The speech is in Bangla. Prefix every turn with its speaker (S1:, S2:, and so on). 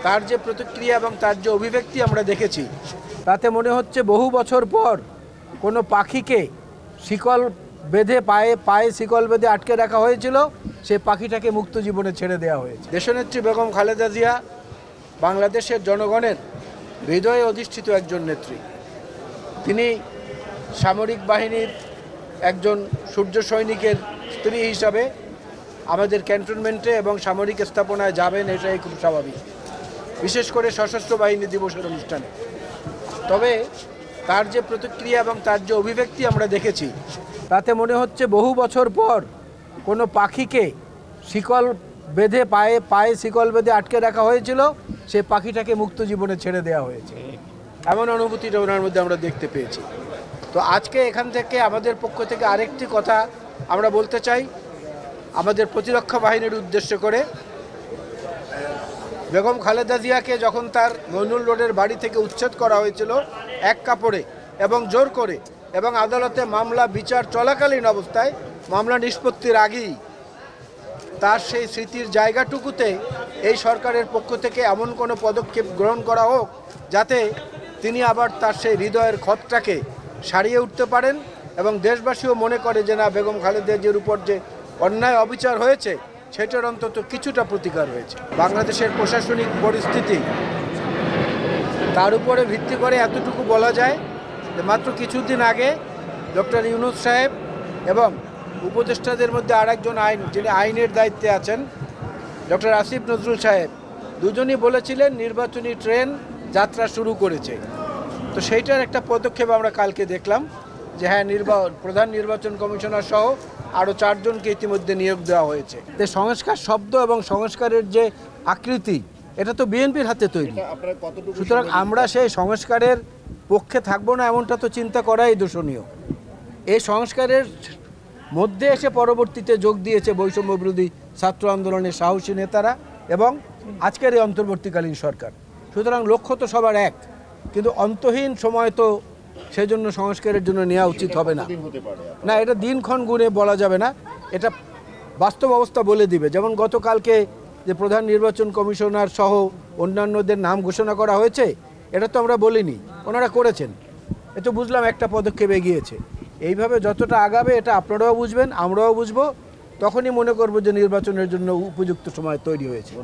S1: তার যে প্রতিক্রিয়া এবং তার যে অভিব্যক্তি আমরা দেখেছি তাতে মনে হচ্ছে বহু বছর পর কোনো পাখিকে শিকল বেঁধে পায়ে শিকল বেঁধে আটকে রাখা হয়েছিল, সেই পাখিটাকে মুক্ত জীবনে ছেড়ে দেওয়া হয়েছে। দেশনেত্রী বেগম খালেদা জিয়া বাংলাদেশের জনগণের হৃদয়ে অধিষ্ঠিত একজন নেত্রী। তিনি সামরিক বাহিনীর একজন সূর্য সৈনিকের স্ত্রী হিসাবে আমাদের ক্যান্টনমেন্টে এবং সামরিক স্থাপনায় যাবেন, এটাই খুব স্বাভাবিক, বিশেষ করে সশস্ত্র বাহিনী দিবসের অনুষ্ঠানে। তবে তার যে প্রতিক্রিয়া এবং তার যে অভিব্যক্তি আমরা দেখেছি তাতে মনে হচ্ছে বহু বছর পর কোনো পাখিকে শিকল বেঁধে পায়ে শিকল বেঁধে আটকে রাখা হয়েছিল, সেই পাখিটাকে মুক্ত জীবনে ছেড়ে দেওয়া হয়েছে, এমন অনুভূতিটা ওনার মধ্যে আমরা দেখতে পেয়েছি। তো আজকে এখান থেকে আমাদের পক্ষ থেকে আরেকটি কথা আমরা বলতে চাই আমাদের প্রতিরক্ষা বাহিনীর উদ্দেশ্য করে। বেগম খালেদা জিয়াকে যখন তার মইনুল রোডের বাড়ি থেকে উচ্ছেদ করা হয়েছিল এক কাপড়ে এবং জোর করে, এবং আদালতে মামলা বিচার চলাকালীন অবস্থায় মামলা নিষ্পত্তির আগেই তার সেই স্মৃতির জায়গাটুকুতে এই সরকারের পক্ষ থেকে এমন কোনো পদক্ষেপ গ্রহণ করা হোক যাতে তিনি আবার তার সেই হৃদয়ের ক্ষতটাকে সারিয়ে উঠতে পারেন এবং দেশবাসীও মনে করে যে না, বেগম খালেদা জিয়ার উপর যে অন্যায় অবিচার হয়েছে সেটার অন্তত কিছুটা প্রতিকার হয়েছে। বাংলাদেশের প্রশাসনিক পরিস্থিতি তার উপরে ভিত্তি করে এতটুকু বলা যায় যে মাত্র কিছুদিন আগে ডক্টর ইউনূস সাহেব এবং উপদেষ্টাদের মধ্যে আরেকজন যিনি আইনের দায়িত্বে আছেন ডক্টর আসিফ নজরুল সাহেব, দুজনই বলেছিলেন নির্বাচনী ট্রেন যাত্রা শুরু করেছে। তো সেইটার একটা পদক্ষেপ আমরা কালকে দেখলাম যে হ্যাঁ, প্রধান নির্বাচন কমিশনার সহ আরও 4 জনকে ইতিমধ্যে নিয়োগ দেওয়া হয়েছে। তো সংস্কার শব্দ এবং সংস্কারের যে আকৃতি, এটা তো বিএনপির হাতে তৈরি। সুতরাং আমরা সেই সংস্কারের পক্ষে থাকবো না এমনটা তো চিন্তা করাই দোষণীয়। এই সংস্কারের মধ্যে এসে পরবর্তীতে যোগ দিয়েছে বৈষম্য বিরোধী ছাত্র আন্দোলনের সাহসী নেতারা এবং আজকের এই অন্তর্বর্তীকালীন সরকার। সুতরাং লক্ষ্য তো সবার এক, কিন্তু অন্তহীন সময় তো সেজন্য সংস্কারের জন্য নেওয়া উচিত হবে না। না, এটা দিনক্ষণ গুণে বলা যাবে না, এটা বাস্তব অবস্থা বলে দিবে। যেমন গতকালকে যে প্রধান নির্বাচন কমিশনার সহ অন্যান্যদের নাম ঘোষণা করা হয়েছে, এটা তো আমরা বলিনি, ওনারা করেছেন। এ তো বুঝলাম একটা পদক্ষেপ এগিয়েছে। এইভাবে যতটা আগাবে এটা আপনারাও বুঝবেন, আমরাও বুঝবো, তখনই মনে করবো যে নির্বাচনের জন্য উপযুক্ত সময় তৈরি হয়েছে।